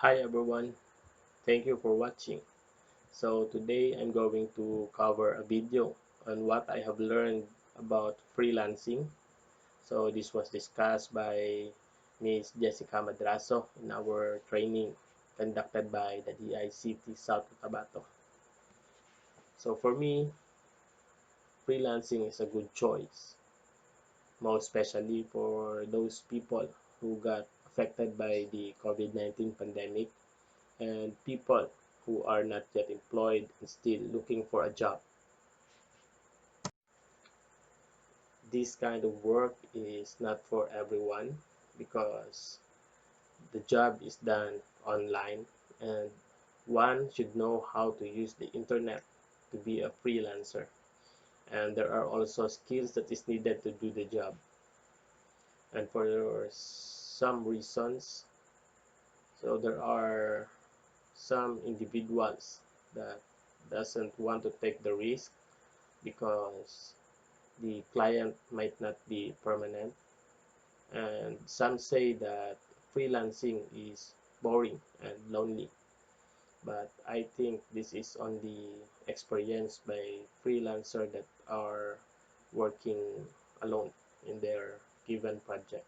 Hi everyone, thank you for watching. So today I'm going to cover a video on what I have learned about freelancing. So this was discussed by Ms. Jessica Madraso in our training conducted by the DICT South Cotabato. So for me, freelancing is a good choice, most especially for those people who got affected by the COVID-19 pandemic and people who are not yet employed and still looking for a job. This kind of work is not for everyone because the job is done online and one should know how to use the internet to be a freelancer. And there are also skills that is needed to do the job. And for some reasons, so there are some individuals that doesn't want to take the risk because the client might not be permanent, and some say that freelancing is boring and lonely, but I think this is only experienced by freelancers that are working alone in their given project.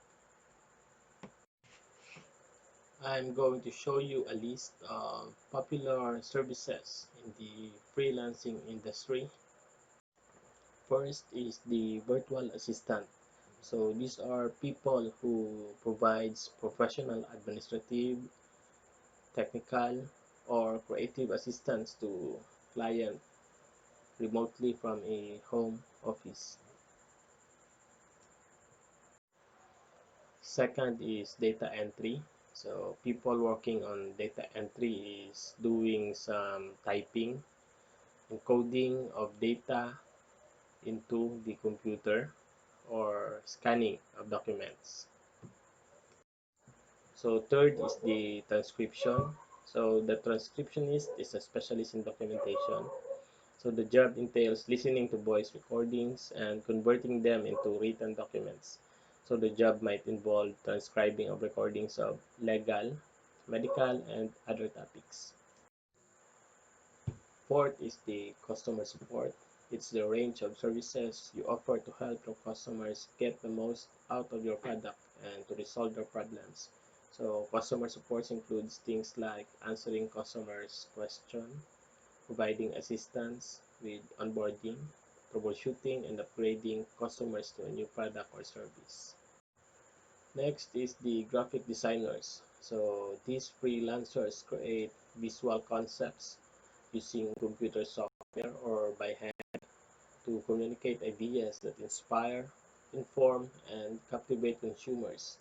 I'm going to show you a list of popular services in the freelancing industry. First is the virtual assistant. So these are people who provides professional administrative, technical, or creative assistance to client remotely from a home office. Second is data entry. So people working on data entry is doing some typing, encoding of data into the computer, or scanning of documents. So third is the transcription. So the transcriptionist is a specialist in documentation. So the job entails listening to voice recordings and converting them into written documents. So the job might involve transcribing of recordings of legal, medical, and other topics. Fourth is the customer support. It's the range of services you offer to help your customers get the most out of your product and to resolve their problems. So customer support includes things like answering customers' questions, providing assistance with onboarding, troubleshooting, and upgrading customers to a new product or service. Next is the graphic designers. So these freelancers create visual concepts using computer software or by hand to communicate ideas that inspire, inform, and captivate consumers.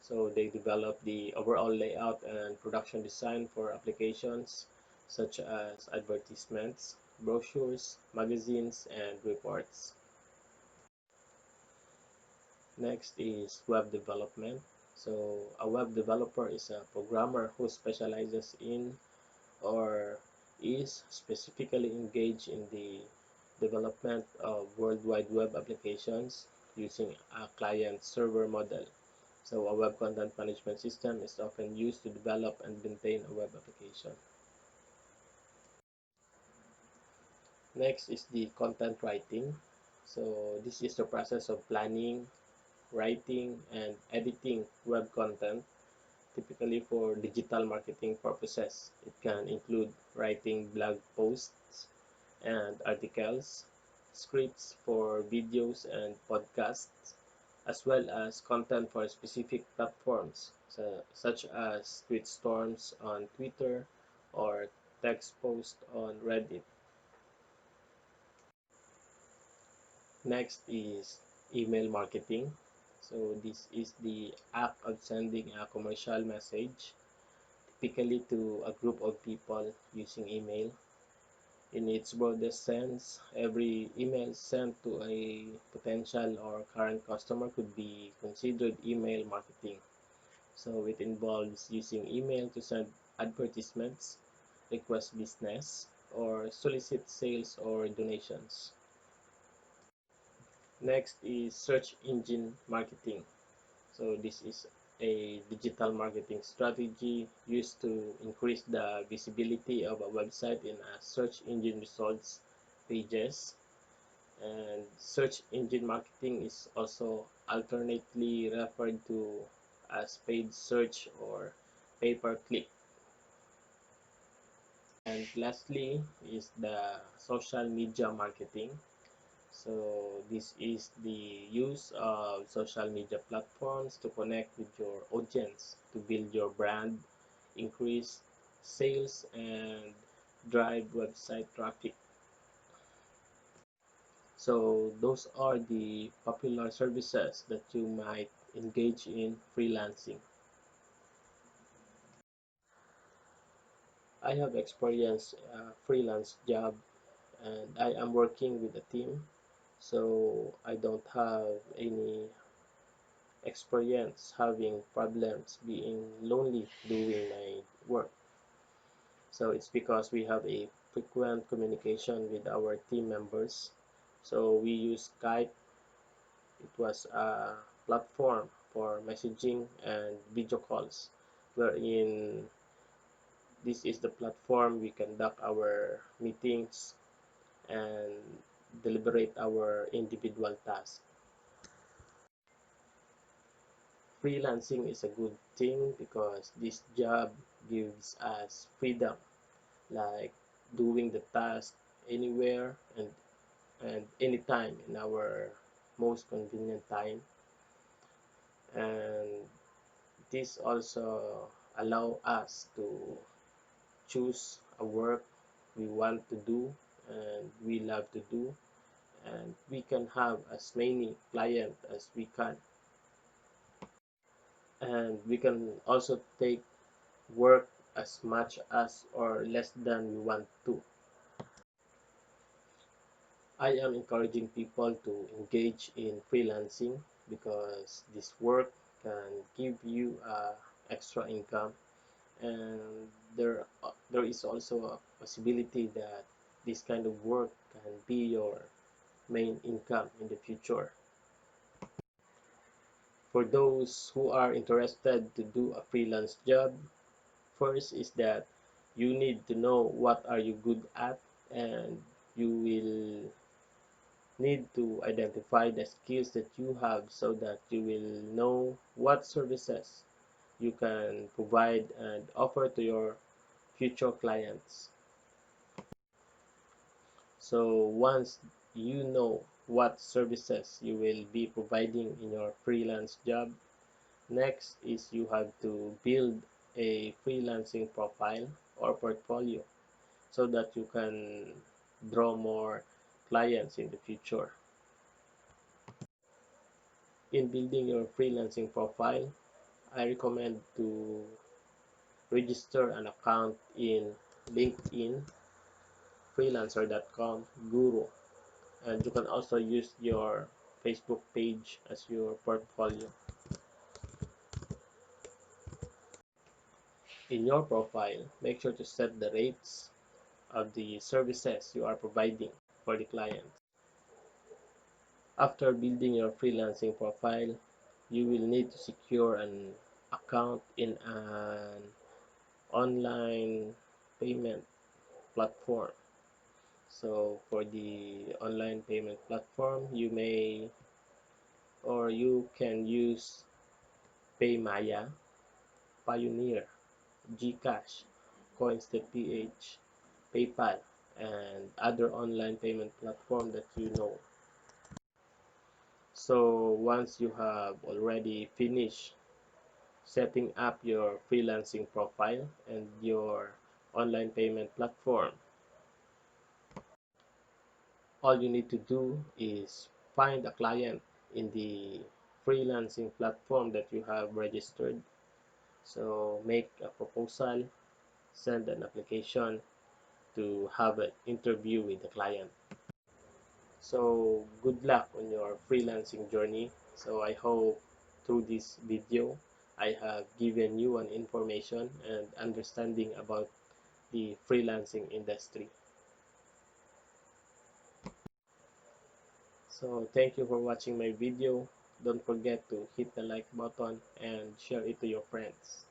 So they develop the overall layout and production design for applications such as advertisements, brochures, magazines, and reports. Next is web development. So a web developer is a programmer who specializes in or is specifically engaged in the development of World Wide Web applications using a client-server model. So a web content management system is often used to develop and maintain a web application. Next is the content writing. So this is the process of planning, writing, and editing web content, typically for digital marketing purposes. It can include writing blog posts and articles, scripts for videos and podcasts, as well as content for specific platforms, such as tweet storms on Twitter or text posts on Reddit. Next is email marketing. So this is the act of sending a commercial message, typically to a group of people using email. In its broadest sense, every email sent to a potential or current customer could be considered email marketing. So it involves using email to send advertisements, request business, or solicit sales or donations. Next is search engine marketing. So this is a digital marketing strategy used to increase the visibility of a website in a search engine results pages. And search engine marketing is also alternately referred to as paid search or pay-per-click. And lastly is the social media marketing. So this is the use of social media platforms to connect with your audience, to build your brand, increase sales, and drive website traffic. So those are the popular services that you might engage in freelancing. I have experienced a freelance job and I am working with a team, so I don't have any experience having problems being lonely doing my work. So it's because we have a frequent communication with our team members. So we use Skype. It was a platform for messaging and video calls, wherein this is the platform we conduct our meetings and deliberate our individual tasks. Freelancing is a good thing because this job gives us freedom, like doing the task anywhere and anytime in our most convenient time. And this also allow us to choose a work we want to do and we love to do, and we can have as many clients as we can, and we can also take work as much as or less than we want to. I am encouraging people to engage in freelancing because this work can give you extra income, and there is also a possibility that this kind of work can be your main income in the future. For those who are interested to do a freelance job, first is that you need to know what are you good at, and you will need to identify the skills that you have so that you will know what services you can provide and offer to your future clients. So once you know what services you will be providing in your freelance job, next is you have to build a freelancing profile or portfolio so that you can draw more clients in the future. In building your freelancing profile, I recommend to register an account in LinkedIn, freelancer.com, Guru, and you can also use your Facebook page as your portfolio. In your profile, make sure to set the rates of the services you are providing for the clients. After building your freelancing profile, you will need to secure an account in an online payment platform. So for the online payment platform, you may or you can use Paymaya, Pioneer, GCash, Coins.ph, PayPal, and other online payment platform that you know. So once you have already finished setting up your freelancing profile and your online payment platform, all you need to do is find a client in the freelancing platform that you have registered. So make a proposal, send an application to have an interview with the client. So good luck on your freelancing journey. So I hope through this video I have given you an information and understanding about the freelancing industry. So thank you for watching my video. don't forget to hit the like button and share it to your friends.